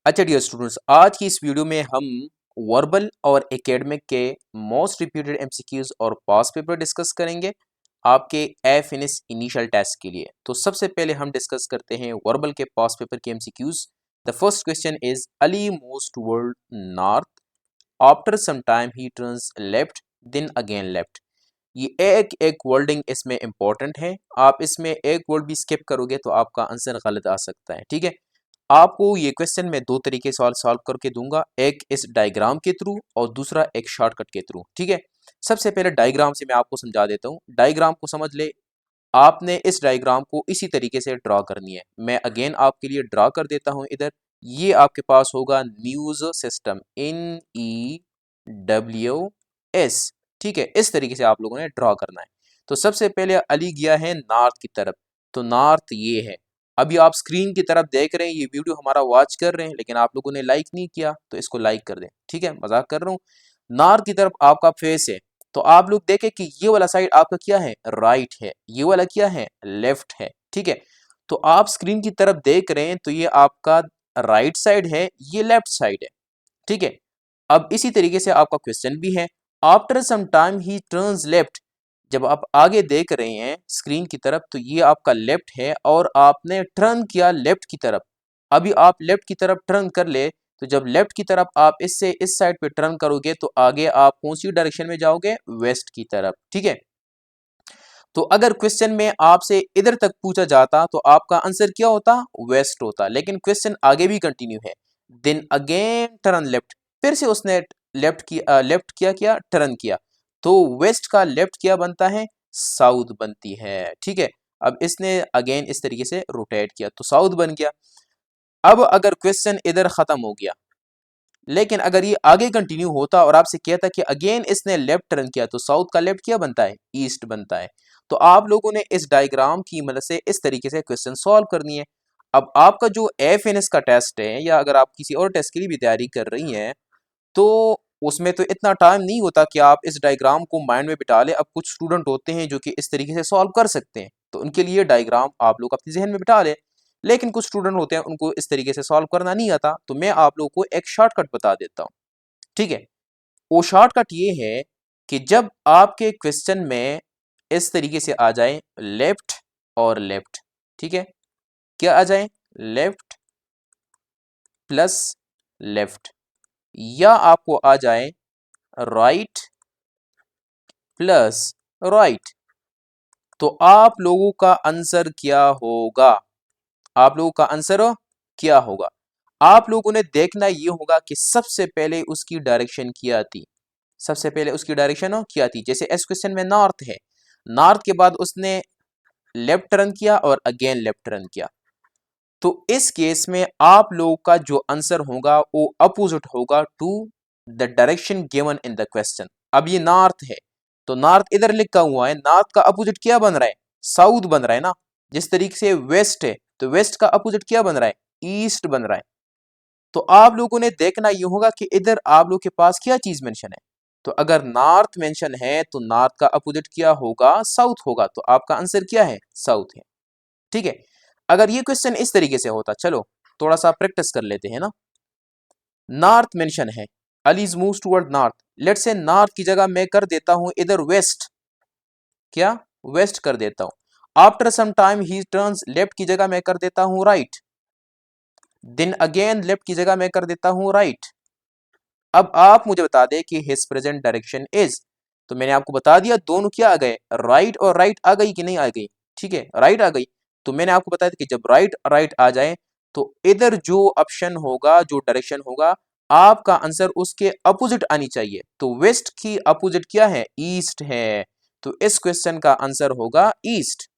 अच्छा dear students, आज की इस वीडियो में हम वर्बल और एकेडमिक के मोस्ट रिपीटेड एमसीक्यूज और पास्ट पेपर डिस्कस करेंगे आपके ए फिनिश इनिशियल टेस्ट के लिए। तो सबसे पहले हम डिस्कस करते हैं वर्बल के पास्ट पेपर के MCQs. The first question is Ali moves toward north, after some time he turns left, then again left. ये एक एक वर्डिंग इसमें इंपॉर्टेंट है। आप इसमें एक वर्ड भी स्किप करोगे तो आपका आंसर गलत आ सकता है। ठीक है, आपको ये क्वेश्चन मैं दो तरीके से सॉल्व करके दूंगा, एक इस डायग्राम के थ्रू और दूसरा एक शॉर्टकट के थ्रू। ठीक है, सबसे पहले डायग्राम से मैं आपको समझा देता हूँ। डायग्राम को समझ ले। आपने इस डायग्राम को इसी तरीके से ड्रॉ करनी है। मैं अगेन आपके लिए ड्रॉ कर देता हूँ इधर। ये आपके पास होगा न्यूज सिस्टम, NEWS। ठीक है, इस तरीके से आप लोगों ने ड्रॉ करना है। तो सबसे पहले अली गया है नॉर्थ की तरफ, तो नॉर्थ ये है। अभी आप स्क्रीन की तरफ देख रहे हैं, ये वीडियो हमारा वॉच कर रहे हैं, लेकिन आप लोगों ने लाइक नहीं किया तो इसको लाइक कर दें। ठीक है, मजाक कर रहा हूँ। नॉर्थ की तरफ आपका फेस है, तो आप लोग देखें कि ये वाला साइड आपका क्या है, राइट है, ये वाला क्या है, लेफ्ट है। ठीक है, तो आप स्क्रीन की तरफ देख रहे हैं तो ये आपका राइट साइड है, ये लेफ्ट साइड है। ठीक है, अब इसी तरीके से आपका क्वेश्चन भी है। After some time he turns left, जब आप आगे देख रहे हैं स्क्रीन की तरफ तो ये आपका लेफ्ट है और आपने टर्न किया लेफ्ट की तरफ। अभी आप लेफ्ट की तरफ टर्न कर ले, तो जब लेफ्ट की तरफ आप इससे इस साइड पे टर्न करोगे तो आगे आप कौन सी डायरेक्शन में जाओगे, वेस्ट की तरफ। ठीक है, तो अगर क्वेश्चन में आपसे इधर तक पूछा जाता तो आपका आंसर क्या होता, वेस्ट होता। लेकिन क्वेश्चन आगे भी कंटिन्यू है, देन अगेन टर्न लेफ्ट, फिर से उसने लेफ्ट किया टर्न किया, तो वेस्ट का लेफ्ट क्या बनता है, साउथ बनती है। ठीक है, अब इसने अगेन इस तरीके से रोटेट किया तो साउथ बन गया। अब अगर क्वेश्चन इधर खत्म हो गया, लेकिन अगर ये आगे कंटिन्यू होता और आपसे कहता कि अगेन इसने लेफ्ट टर्न किया, तो साउथ का लेफ्ट क्या बनता है, ईस्ट बनता है। तो आप लोगों ने इस डायग्राम की मदद से इस तरीके से क्वेश्चन सॉल्व करनी है। अब आपका जो एफएनएस का टेस्ट है, या अगर आप किसी और टेस्ट के लिए भी तैयारी कर रही हैं, तो उसमें तो इतना टाइम नहीं होता कि आप इस डायग्राम को माइंड में बिठा लें। अब कुछ स्टूडेंट होते हैं जो कि इस तरीके से सॉल्व कर सकते हैं, तो उनके लिए डायग्राम आप लोग अपने जहन में बिठा लें। लेकिन कुछ स्टूडेंट होते हैं उनको इस तरीके से सॉल्व करना नहीं आता, तो मैं आप लोगों को एक शॉर्टकट बता देता हूँ। ठीक है, वो शॉर्टकट ये है कि जब आपके क्वेश्चन में इस तरीके से आ जाए लेफ्ट और लेफ्ट, ठीक है, क्या आ जाए, लेफ्ट प्लस लेफ्ट, या आपको आ जाए राइट प्लस राइट, तो आप लोगों का आंसर क्या होगा, आप लोगों का आंसर क्या होगा। आप लोगों ने देखना ये होगा कि सबसे पहले उसकी डायरेक्शन क्या आती, सबसे पहले उसकी डायरेक्शन क्या थी। जैसे इस क्वेश्चन में नॉर्थ है, नॉर्थ के बाद उसने लेफ्ट टर्न किया और अगेन लेफ्ट टर्न किया, तो इस केस में आप लोगों का जो आंसर होगा वो अपोजिट होगा to the direction given in the question. अब ये नॉर्थ है, तो नॉर्थ इधर लिखा हुआ है, नॉर्थ का अपोजिट क्या बन रहा है, साउथ बन रहा है ना। जिस तरीके से वेस्ट है, तो वेस्ट का अपोजिट क्या बन रहा है, ईस्ट बन रहा है। तो आप लोगों ने देखना ये होगा कि इधर आप लोग के पास क्या चीज मेंशन है। तो अगर नॉर्थ मेंशन है तो नॉर्थ का अपोजिट क्या होगा, साउथ होगा, तो आपका आंसर क्या है, साउथ है। ठीक है, अगर ये क्वेश्चन इस तरीके से होता, चलो थोड़ा सा प्रैक्टिस कर लेते हैं ना। नॉर्थ मेंशन है, allies moves toward north, let's say north की जगह मैं कर देता हूं इधर वेस्ट, क्या, वेस्ट कर देता हूं। After some time he turns, left की जगह मैं कर देता हूं राइट, देन अगेन लेफ्ट की जगह मैं कर देता हूं राइट। अब आप मुझे बता दें कि हिज प्रेजेंट डायरेक्शन इज, तो मैंने आपको बता दिया दोनों क्या आ गए, राइट और राइट आ गई कि नहीं आ गई। ठीक है, राइट आ गई, तो मैंने आपको बताया था कि जब राइट राइट आ जाए तो इधर जो ऑप्शन होगा, जो डायरेक्शन होगा, आपका आंसर उसके अपोजिट आनी चाहिए। तो वेस्ट की अपोजिट क्या है, ईस्ट है, तो इस क्वेश्चन का आंसर होगा ईस्ट।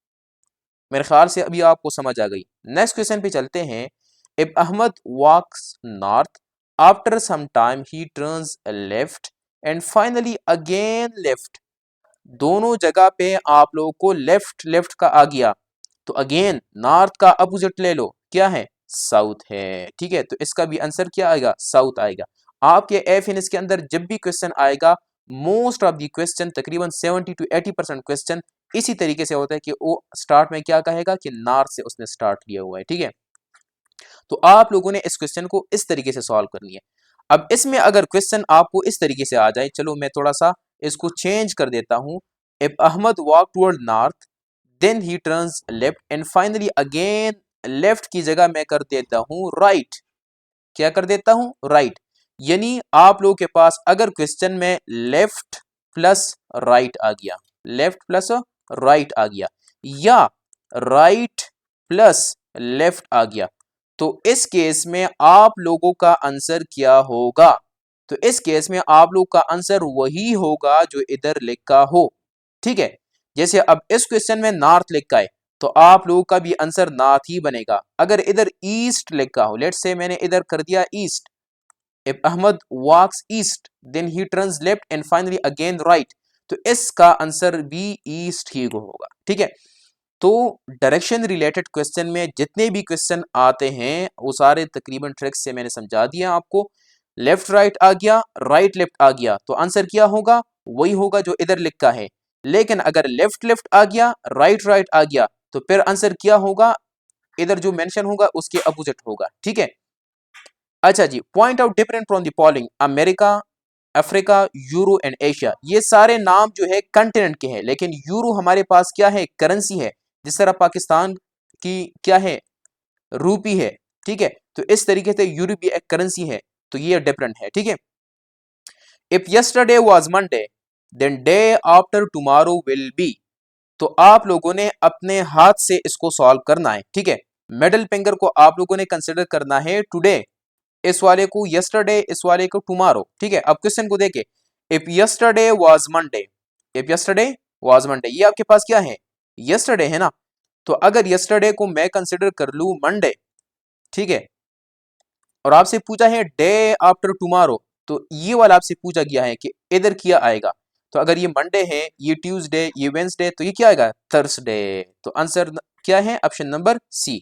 मेरे ख्याल से अभी आपको समझ आ गई। नेक्स्ट क्वेश्चन पे चलते हैं। If Ahmad walks north, after some time he turns left and finally again left, दोनों जगह पे आप लोगों को लेफ्ट लेफ्ट का आ गया, तो अगेन नॉर्थ का अपोजिट ले लो, क्या है, साउथ है। ठीक है, तो इसका भी आंसर क्या आएगा, साउथ आएगा। आपके एफ इन इसके अंदर जब भी क्वेश्चन आएगा, मोस्ट ऑफ द क्वेश्चन, तकरीबन 70 to 80% क्वेश्चन इसी तरीके से होता है कि वो स्टार्ट में क्या कहेगा कि नॉर्थ से उसने स्टार्ट लिया हुआ है। ठीक है, तो आप लोगों ने इस क्वेश्चन को इस तरीके से सॉल्व करनी है। अब इसमें अगर क्वेश्चन आपको इस तरीके से आ जाए, चलो मैं थोड़ा सा इसको चेंज कर देता हूं। If Ahmad walk toward north then he turns left and finally again left की जगह मैं कर देता हूं राइट। क्या कर देता हूं? राइट। यानी आप लोगों के पास अगर क्वेश्चन में लेफ्ट प्लस राइट आ गया, लेफ्ट प्लस राइट आ गया, या राइट प्लस लेफ्ट आ गया, तो इस केस में आप लोगों का आंसर क्या होगा? तो इस केस में आप लोग का आंसर वही होगा जो इधर लिखा हो। ठीक है, जैसे अब इस क्वेश्चन में नॉर्थ लिखा है तो आप लोगों का भी आंसर नॉर्थ ही बनेगा। अगर इधर ईस्ट लिखा हो, लेट्स से मैंने इधर कर दिया east, if Ahmad walks east then he turns left and finally again right, तो इसका आंसर भी ईस्ट ही होगा। ठीक है, तो डायरेक्शन रिलेटेड क्वेश्चन में जितने भी क्वेश्चन आते हैं वो सारे तकरीबन ट्रिक्स से मैंने समझा दिया आपको। लेफ्ट राइट आ गया, राइट लेफ्ट आ गया, तो आंसर क्या होगा? वही होगा जो इधर लिखा है। लेकिन अगर लेफ्ट लेफ्ट आ गया, राइट राइट आ गया, तो फिर आंसर क्या होगा? इधर जो मेंशन होगा उसके अपोजिट होगा। ठीक है, अच्छा जी, point out different from the following, America, Africa, Euro and Asia. ये सारे नाम जो है कंटिनेंट के हैं, लेकिन यूरो हमारे पास क्या है? करेंसी है। जिस तरह पाकिस्तान की क्या है? रूपी है। ठीक है, तो इस तरीके से यूरो भी एक करेंसी है, तो ये डिफरेंट है। ठीक है, if yesterday was Monday then day after tomorrow will be, तो आप लोगों ने अपने हाथ से इसको सॉल्व करना है। ठीक है, मिडिल फिंगर को आप लोगों ने कंसिडर करना है टुडे, इस वाले को यस्टरडे, इस वाले को टुमारो। ठीक है, अब क्वेश्चन को देखे, if yesterday was Monday, if yesterday was Monday, ये आपके पास क्या है? यस्टरडे है ना। तो अगर यस्टरडे को मैं कंसिडर कर लू मंडे, ठीक है, और आपसे पूछा है डे आफ्टर टुमारो, तो ये वाला आपसे पूछा गया है कि इधर क्या आएगा। तो अगर ये मंडे है, ये ट्यूसडे, ये वेंसडे, तो ये क्या आएगा? थर्सडे। तो आंसर क्या है? Option number C.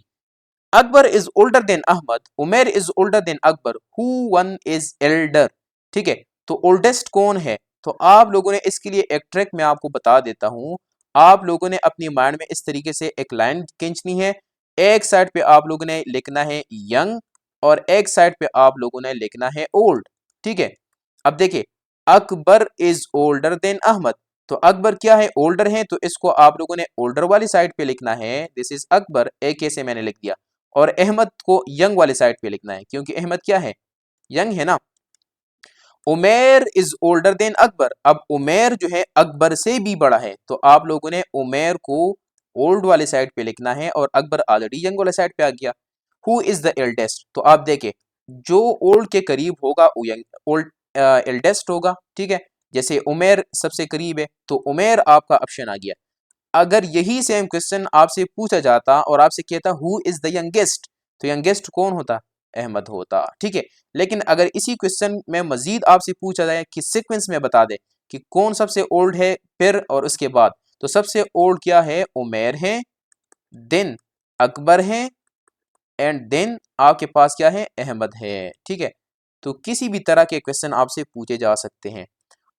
Akbar is older than Ahmad, Umer is older than Akbar, who one is elder. ठीक है, तो ओल्डेस्ट कौन है? तो आप लोगों ने इसके लिए एक ट्रिक मैं आपको बता देता हूं। आप लोगों ने अपनी माइंड में इस तरीके से एक लाइन खींचनी है। एक साइड पे आप लोगों ने लिखना है यंग और एक साइड पे आप लोगों ने लिखना है ओल्ड। ठीक है, अब देखिए, Akbar is older than Ahmad, तो अकबर क्या है? ओल्डर है, तो इसको आप लोगों ने ओल्डर वाली साइड पे लिखना है, दिस इज अकबर, एक ऐसे मैंने लिख दिया। और अहमद को यंग वाले साइड पे लिखना है, क्योंकि अहमद क्या है? यंग है ना। उमेर इज ओल्डर देन अकबर, अब उमेर जो है अकबर से भी बड़ा है, तो आप लोगों ने उमेर को ओल्ड वाले साइड पे लिखना है और अकबर ऑलरेडी यंग वाले साइड पे आ गया। हु इज द एल्डेस्ट, तो आप देखें, जो ओल्ड के करीब होगा वो यंग, ओल्ड एल्डेस्ट होगा। ठीक है, जैसे उमेर सबसे करीब है, तो उमेर आपका ऑप्शन आ गया। अगर यही सेम क्वेश्चन आपसे पूछा जाता और आपसे कहता हु इज द यंगेस्ट, तो यंगेस्ट कौन होता? अहमद होता। ठीक है, लेकिन अगर इसी क्वेश्चन में मजीद आपसे पूछा जाए कि सीक्वेंस में बता दे कि कौन सबसे ओल्ड है फिर और उसके बाद, तो सबसे ओल्ड क्या है? उमेर है, देन अकबर है, एंड देन आपके पास क्या है? अहमद है। ठीक है, तो किसी भी तरह के क्वेश्चन आपसे पूछे जा सकते हैं।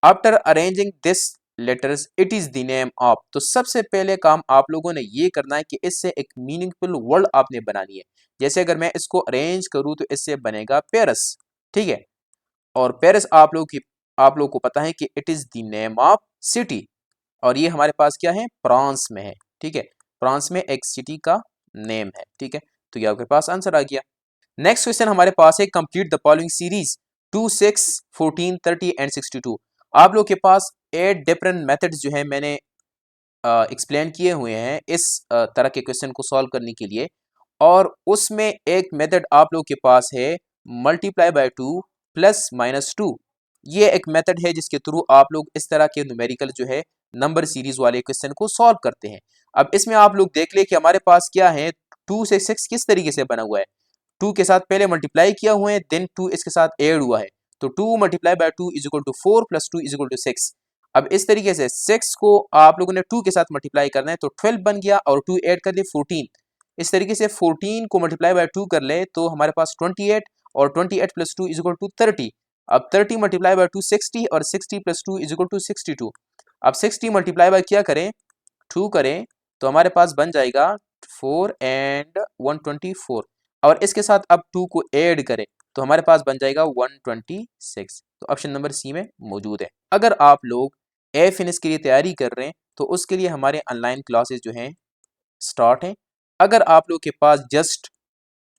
After arranging this letters it is the name of, तो सबसे पहले काम आप लोगों ने ये करना है कि इससे एक मीनिंगफुल वर्ड आपने बनानी है। जैसे अगर मैं इसको अरेंज करूं तो इससे बनेगा पेरिस। ठीक है, और पेरिस आप लोग को पता है कि it is the name of city, और ये हमारे पास क्या है? फ्रांस में है। ठीक है, फ्रांस में एक सिटी का नेम है। ठीक है, तो ये आपके पास आंसर आ गया। नेक्स्ट क्वेश्चन हमारे पास है, complete the following series 2, 6, 14, 30 and 62। आप लोग के पास 8 डिफरेंट मेथड्स जो है मैंने एक्सप्लेन किए हुए हैं इस तरह के क्वेश्चन को सॉल्व करने के लिए, और उसमें एक मेथड आप लोग के पास है मल्टीप्लाई बाय 2 प्लस माइनस 2। ये एक मेथड है जिसके थ्रू आप लोग इस तरह के न्यूमेरिकल जो है नंबर सीरीज वाले क्वेश्चन को सॉल्व करते हैं। अब इसमें आप लोग देख ले कि हमारे पास क्या है, 2 से 6 किस तरीके से बना हुआ है। 2 के साथ पहले मल्टीप्लाई किया हुआ है, देन 2 इसके साथ ऐड हुआ है, तो 2 multiply by 2 is equal to 4 plus 2 is equal to 6। अब इस तरीके से 6 को आप लोगों ने 2 के साथ मल्टीप्लाई करना है, तो 12 बन गया और 2 ऐड कर दिए 14। इस तरीके से 14 को मल्टीप्लाई बाय 2 कर ले तो हमारे पास 28, और 28 प्लस 2 इज इक्वल टू 30। अब 30 मल्टीप्लाई बाय 2 60, और 60 प्लस 2 इज इक्वल टू 62। अब 60 मल्टीप्लाई बाय क्या करें? 2 करें, तो हमारे पास बन जाएगा 4 एंड 124। और इसके साथ अब 2 को ऐड करें तो हमारे पास बन जाएगा 126। तो ऑप्शन नंबर सी में मौजूद है। अगर आप लोग ए फिनिश के लिए तैयारी कर रहे हैं तो उसके लिए हमारे ऑनलाइन क्लासेस जो हैं स्टार्ट हैं। अगर आप लोग के पास जस्ट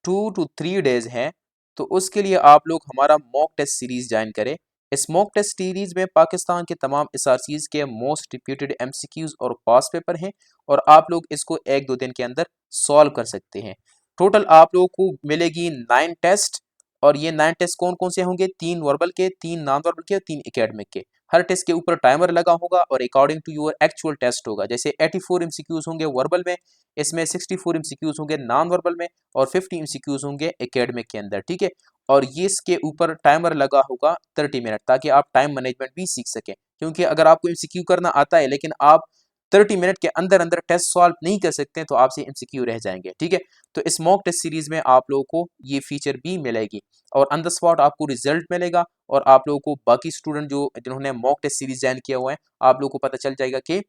2 to 3 डेज हैं तो उसके लिए आप लोग हमारा मॉक टेस्ट सीरीज ज्वाइन करें। इस मॉक टेस्ट सीरीज में पाकिस्तान के तमाम एसआरसीज के मोस्ट रिपीटेड एमसीक्यूज और पास पेपर हैं और आप लोग इसको 1-2 दिन के अंदर सॉल्व कर सकते हैं। टोटल आप लोगों को मिलेगी 9 टेस्ट और ये 9 टेस्ट कौन कौन से होंगे? 3 वर्बल के, 3 नॉन वर्बल के और 3 एकेडमिक के। हर टेस्ट के ऊपर टाइमर लगा होगा और according to your actual test होगा। जैसे 84 एमसीक्यूज होंगे वर्बल में, इसमें 64 एमसीक्यूज होंगे नॉन वर्बल में और 50 एमसीक्यूज होंगे एकेडमिक के अंदर, ठीक है। और ये इसके ऊपर टाइमर लगा होगा 30 मिनट, ताकि आप टाइम मैनेजमेंट भी सीख सकें। क्योंकि अगर आपको एमसीक्यू करना आता है लेकिन आप 30 मिनट के अंदर अंदर टेस्ट सॉल्व नहीं कर सकते हैं तो आपसे एमसीक्यू रह जाएंगे, ठीक है। तो इस मॉक टेस्ट सीरीज में आप लोगों को ये फीचर भी मिलेगी और ऑन द स्पॉट आपको रिजल्ट मिलेगा और आप लोगों को बाकी स्टूडेंट जिन्होंने मॉक टेस्ट सीरीज ज्वाइन किया हुआ है आप लोगों को पता चल जाएगा कि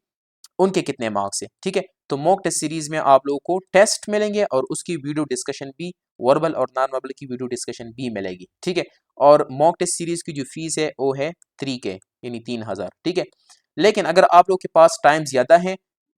उनके कितने मार्क्स हैं, ठीक है। तो मॉक टेस्ट सीरीज में आप लोगों को टेस्ट मिलेंगे और उसकी वीडियो डिस्कशन भी, वर्बल और नॉन वर्बल की वीडियो डिस्कशन भी मिलेगी, ठीक है। और मॉक टेस्ट सीरीज की जो फीस है वो है 3K यानी 3000, ठीक है। लेकिन अगर आप लोग के पास टाइम ज़्यादा है,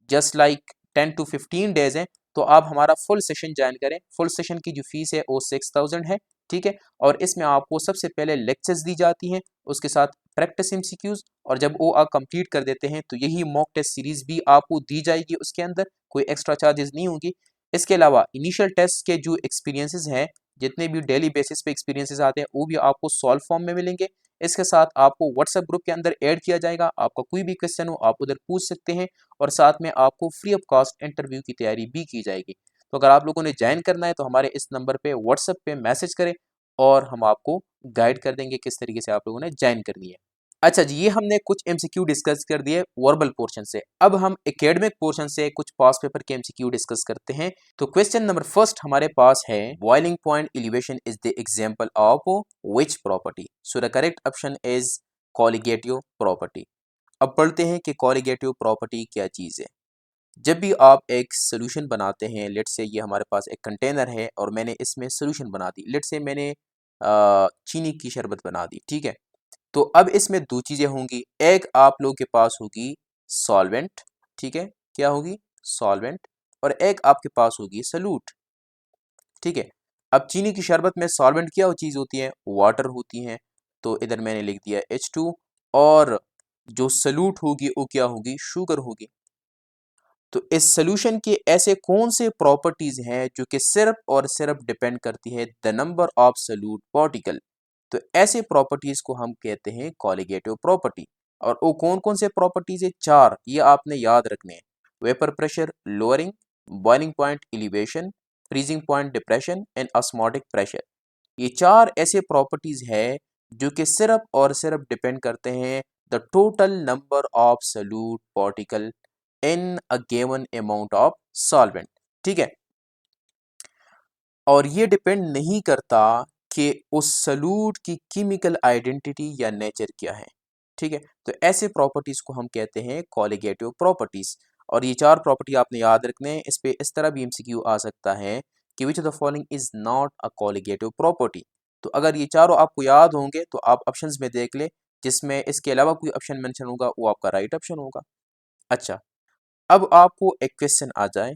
जस्ट लाइक 10 to 15 डेज हैं, तो आप हमारा फुल सेशन ज्वाइन करें। फुल सेशन की जो फीस है वो 6000 है, ठीक है। और इसमें आपको सबसे पहले लेक्चर्स दी जाती हैं, उसके साथ प्रैक्टिस एमसीक्यूज, और जब वो आप कंप्लीट कर देते हैं तो यही मॉक टेस्ट सीरीज भी आपको दी जाएगी। उसके अंदर कोई एक्स्ट्रा चार्जेस नहीं होंगी। इसके अलावा इनिशियल टेस्ट के जो एक्सपीरियंसेस हैं, जितने भी डेली बेसिस पे एक्सपीरियंसेस आते हैं, वो भी आपको सॉल्व फॉर्म में मिलेंगे। इसके साथ आपको व्हाट्सएप ग्रुप के अंदर ऐड किया जाएगा। आपका कोई भी क्वेश्चन हो आप उधर पूछ सकते हैं और साथ में आपको फ्री ऑफ कॉस्ट इंटरव्यू की तैयारी भी की जाएगी। तो अगर आप लोगों ने ज्वाइन करना है तो हमारे इस नंबर पे व्हाट्सएप पे मैसेज करें और हम आपको गाइड कर देंगे किस तरीके से आप लोगों ने ज्वाइन करनी है। अच्छा जी, ये हमने कुछ एमसीक्यू डिस्कस कर दिए वर्बल पोर्शन से। अब हम एकेडमिक पोर्शन से कुछ पास पेपर के एमसीक्यू डिस्कस करते हैं। तो क्वेश्चन नंबर फर्स्ट हमारे पास है, boiling point elevation is the example of which property? So the correct option is colligative property. अब पढ़ते हैं कि कॉलिगेटिव प्रॉपर्टी क्या चीज़ है। जब भी आप एक सोल्यूशन बनाते हैं, लेट से ये हमारे पास एक कंटेनर है और मैंने इसमें सोल्यूशन बना दी, लेट से मैंने चीनी की शरबत बना दी, ठीक है। तो अब इसमें दो चीज़ें होंगी, एक आप लोग के पास होगी सॉल्वेंट, ठीक है, क्या होगी? सॉल्वेंट। और एक आपके पास होगी सलूट, ठीक है। अब चीनी की शरबत में सॉल्वेंट क्या चीज़ होती है? वाटर होती है। तो इधर मैंने लिख दिया H2 और जो सलूट होगी वो क्या होगी? शुगर होगी। तो इस सोल्यूशन के ऐसे कौन से प्रॉपर्टीज हैं जो कि सिर्फ और सिर्फ डिपेंड करती है the number of solute particle? तो ऐसे प्रॉपर्टीज को हम कहते हैं कॉलिगेटिव प्रॉपर्टी। और वो कौन कौन से प्रॉपर्टीज है? 4, ये आपने याद रखने हैं। Vapour pressure lowering, boiling point elevation, freezing point depression and osmotic pressure. ये 4 ऐसे प्रॉपर्टीज है जो कि सिर्फ और सिर्फ डिपेंड करते हैं the total number of solute particle in a given amount of solvent, ठीक है। और ये डिपेंड नहीं करता कि उस सॉल्यूट की केमिकल आइडेंटिटी या नेचर क्या है, ठीक है। तो ऐसे प्रॉपर्टीज को हम कहते हैं कॉलिगेटिव प्रॉपर्टीज। और ये 4 प्रॉपर्टी आपने याद रखने हैं। इस पे इस तरह भी एमसीक्यू आ सकता है कि which of the following is not a colligative property. तो अगर ये चारों आपको याद होंगे तो आप ऑप्शंस में देख ले, जिसमें इसके अलावा कोई ऑप्शन मेंशन होगा वो आपका राइट ऑप्शन होगा। अच्छा, अब आपको एक क्वेश्चन आ जाए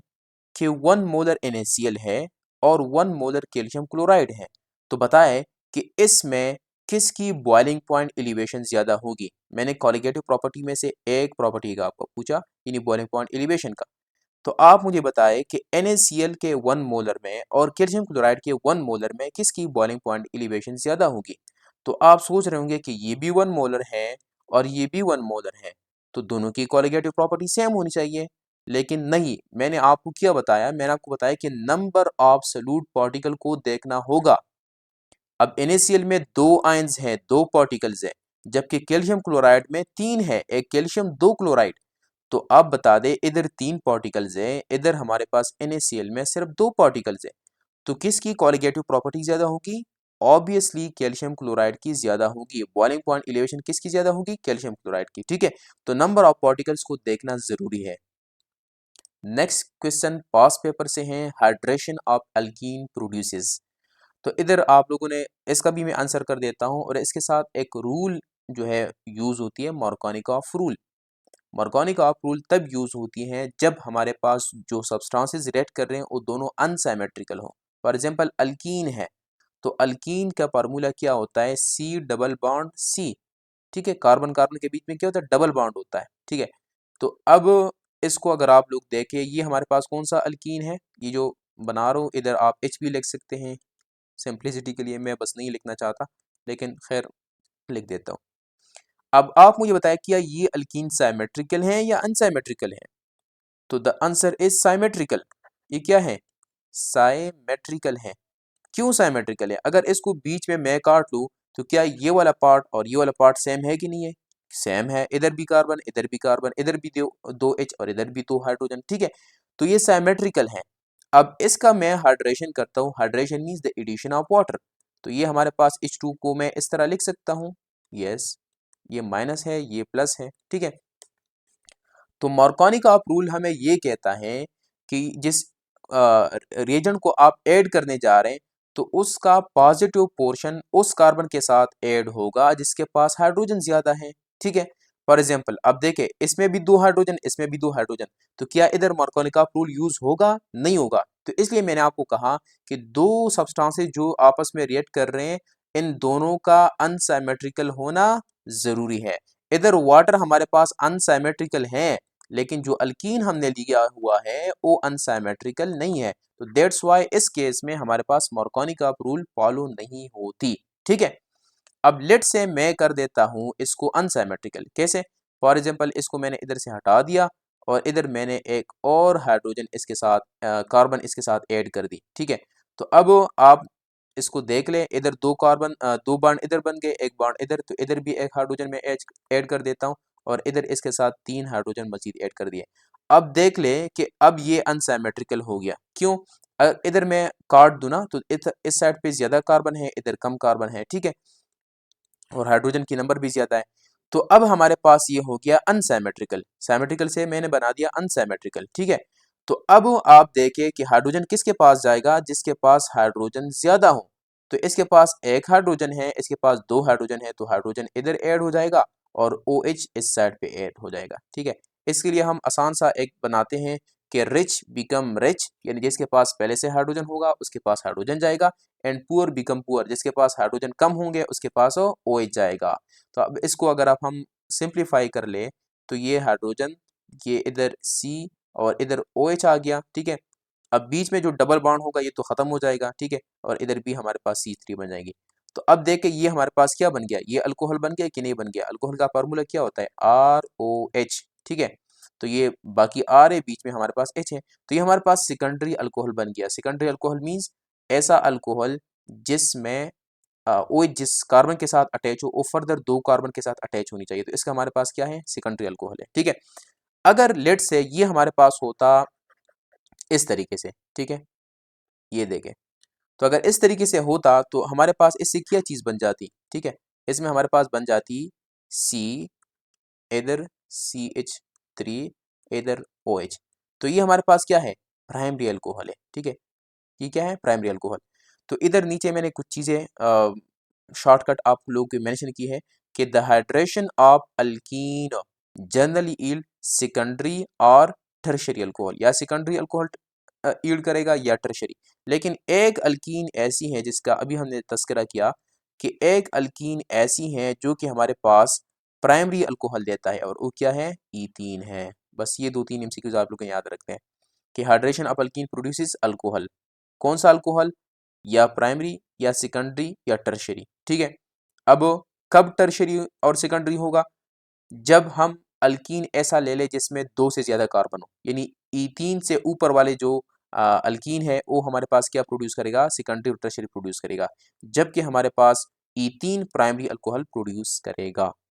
कि 1 मोलर NaCl है और 1 मोलर कैल्शियम क्लोराइड है, तो बताए कि इसमें किसकी बॉइलिंग पॉइंट एलिवेशन ज़्यादा होगी? मैंने कॉलिगेटिव प्रॉपर्टी में से एक प्रॉपर्टी का आपको पूछा, यानी बॉइलिंग पॉइंट एलिवेशन का। तो आप मुझे बताएं कि NaCl के 1 मोलर में और कैल्शियम क्लोराइड के 1 मोलर में किसकी बॉइलिंग पॉइंट एलिवेशन ज़्यादा होगी? तो आप सोच रहे होंगे कि ये भी 1 मोलर है और ये भी 1 मोलर है, तो दोनों की कॉलिगेटिव प्रॉपर्टी सेम होनी चाहिए। लेकिन नहीं, मैंने आपको क्या बताया? मैंने आपको बताया कि नंबर ऑफ सॉल्यूट पार्टिकल को देखना होगा। अब NaCl में 2 आयंस हैं, 2 पार्टिकल्स हैं, जबकि कैल्शियम क्लोराइड में 3 है, एक कैल्शियम 2 क्लोराइड। तो आप बता दें, इधर 3 पार्टिकल्स हैं, इधर हमारे पास NaCl में सिर्फ 2 पार्टिकल्स हैं। तो किसकी कॉलिगेटिव प्रॉपर्टी ज्यादा होगी? ऑब्वियसली कैल्शियम क्लोराइड की ज्यादा होगी। बॉइलिंग पॉइंट एलिवेशन किसकी ज्यादा होगी? कैल्शियम क्लोराइड की, ठीक है। तो नंबर ऑफ पार्टिकल्स को देखना जरूरी है। नेक्स्ट क्वेश्चन पास पेपर से है, हाइड्रेशन ऑफ अल्कीन प्रोड्यूसेस। तो इधर आप लोगों ने इसका भी मैं आंसर कर देता हूँ और इसके साथ एक रूल जो है यूज़ होती है, मार्कोनिकॉफ रूल। मार्कोनिकॉफ रूल तब यूज़ होती है जब हमारे पास जो सब्सटेंसेस रिएक्ट कर रहे हैं वो दोनों अनसिमेट्रिकल हो। फॉर एग्जांपल अल्कीन है, तो अल्कीन का फार्मूला क्या होता है, सी डबल बॉन्ड सी। ठीक है, कार्बन कार्बन के बीच में क्या होता है, डबल बॉन्ड होता है। ठीक है, तो अब इसको अगर आप लोग देखें, ये हमारे पास कौन सा अल्कीन है, ये जो बना रहा हूँ, इधर आप एच भी लिख सकते हैं, सिंप्लिसिटी के लिए मैं बस नहीं लिखना चाहता, लेकिन खैर लिख देता हूँ। अब आप मुझे बताएं क्या ये अल्कीन साइमेट्रिकल है या अनसाइमेट्रिकल है। तो द आंसर इज साइमेट्रिकल। ये क्या है, साइमेट्रिकल है। क्यों साइमेट्रिकल है, अगर इसको बीच में मैं काट लूँ तो क्या ये वाला पार्ट और ये वाला पार्ट सेम है कि नहीं है, सेम है। इधर भी कार्बन, इधर भी कार्बन, इधर भी दो एच और इधर भी दो हाइड्रोजन। ठीक है, तो ये साइमेट्रिकल है। अब इसका मैं हाइड्रेशन करता हूँ, hydration means the addition of water. तो ये हमारे पास H2 को मैं इस तरह लिख सकता हूँ, यस, ये माइनस है, ये प्लस है। ठीक है, तो मार्कोनिकॉफ रूल हमें ये कहता है कि जिस रिएजेंट को आप ऐड करने जा रहे हैं तो उसका पॉजिटिव पोर्शन उस कार्बन के साथ ऐड होगा जिसके पास हाइड्रोजन ज्यादा है। ठीक है, फॉर एग्जांपल अब देखें, इसमें भी दो हाइड्रोजन, इसमें भी दो हाइड्रोजन, तो क्या इधर मार्कोनिकॉफ रूल यूज होगा, नहीं होगा। तो इसलिए मैंने आपको कहा कि दो सब्सटेंसेस जो आपस में रिएक्ट कर रहे हैं, इन दोनों का अनसाइमेट्रिकल होना जरूरी है। इधर वाटर हमारे पास अनसाइमेट्रिकल है, लेकिन जो अल्कीन हमने लिया हुआ है वो अनसाइमेट्रिकल नहीं है। तो दैट्स वाई इस केस में हमारे पास मार्कोनिकॉफ रूल फॉलो नहीं होती। ठीक है, अब लेट से मैं कर देता हूं इसको अनसाइमेट्रिकल। कैसे, फॉर एग्जांपल इसको मैंने इधर से हटा दिया और इधर मैंने एक और हाइड्रोजन इसके साथ कार्बन इसके साथ ऐड कर दी। ठीक है, तो अब आप इसको देख लें, इधर दो कार्बन दो बॉन्ड इधर बन गए, एक बॉन्ड इधर, तो इधर भी एक हाइड्रोजन में ऐड कर देता हूँ और इधर इसके साथ तीन हाइड्रोजन मजीद ऐड कर दिए। अब देख ले कि अब ये अनसाइमेट्रिकल हो गया। क्यों, अगर इधर मैं काट दूं ना तो इस साइड पे ज्यादा कार्बन है, इधर कम कार्बन है। ठीक है, और हाइड्रोजन की नंबर भी ज्यादा है, तो अब हमारे पास ये हो गया अनसाइमेट्रिकल। साइमेट्रिकल से मैंने बना दिया अनसाइमेट्रिकल। ठीक है, तो अब आप देखें कि हाइड्रोजन किसके पास जाएगा, जिसके पास हाइड्रोजन ज्यादा हो। तो इसके पास एक हाइड्रोजन है, इसके पास दो हाइड्रोजन है, तो हाइड्रोजन इधर ऐड हो जाएगा और OH इस साइड पे ऐड हो जाएगा। ठीक है, इसके लिए हम आसान सा एक बनाते हैं कि रिच बिकम रिच, यानी जिसके पास पहले से हाइड्रोजन होगा उसके पास हाइड्रोजन जाएगा, एंड पुअर बिकम पुअर, जिसके पास हाइड्रोजन कम होंगे उसके पास OH जाएगा। तो अब इसको अगर आप हम सिंप्लीफाई कर ले तो ये हाइड्रोजन, ये इधर C और इधर OH आ गया। ठीक है, अब बीच में जो डबल बॉन्ड होगा ये तो खत्म हो जाएगा। ठीक है, और इधर भी हमारे पास C3 बन जाएगी। तो अब देखें ये हमारे पास क्या बन गया, ये अल्कोहल बन गया कि नहीं बन गया। अल्कोहल का फार्मूला क्या होता है, ROH। ठीक है, तो ये बाकी R है, बीच में हमारे पास H है, तो ये हमारे पास सेकेंडरी अल्कोहल बन गया। सेकेंडरी अल्कोहल मीन्स ऐसा अल्कोहल जिसमें OH जिस कार्बन के साथ अटैच हो वो फर्दर दो कार्बन के साथ अटैच होनी चाहिए। तो इसका हमारे पास क्या है, सेकेंडरी अल्कोहल है। ठीक है, अगर लेट से ये हमारे पास होता इस तरीके से, ठीक है, ये देखें, तो अगर इस तरीके से होता तो हमारे पास इससे क्या चीज बन जाती। ठीक है, इसमें हमारे पास बन जाती C, इधर CH3, इधर OH। तो ये हमारे पास क्या है, प्राइमरी अल्कोहल है। ठीक है, ये क्या है, प्राइमरी अल्कोहल। तो इधर नीचे मैंने कुछ चीजें शॉर्टकट आप लोगों की मेंशन की है कि the hydration of alkyne generally yield secondary और टर्शियरी अल्कोहल, या सेकेंडरी अल्कोहल यील्ड करेगा या टर्शियरी। लेकिन एक अल्कीन ऐसी है जिसका अभी हमने तस्करा किया कि एक अल्कीन ऐसी है जो कि हमारे पास प्राइमरी अल्कोहल देता है, और वो क्या है, ईथीन है। बस ये दो तीन एमसीक्यूज आप लोग याद रखते हैं कि hydration of alkyne produces alcohol, कौन सा अल्कोहल, या प्राइमरी या सेकेंडरी या टर्शियरी। ठीक है, अब कब टर्शियरी और सेकेंडरी होगा, जब हम अल्कीन ऐसा ले ले जिसमें दो से ज्यादा कार्बन हो, यानी ईथीन से ऊपर वाले जो अल्कीन है वो हमारे पास क्या प्रोड्यूस करेगा, सेकेंडरी और टर्शियरी प्रोड्यूस करेगा, जबकि हमारे पास ईथीन प्राइमरी अल्कोहल प्रोड्यूस करेगा।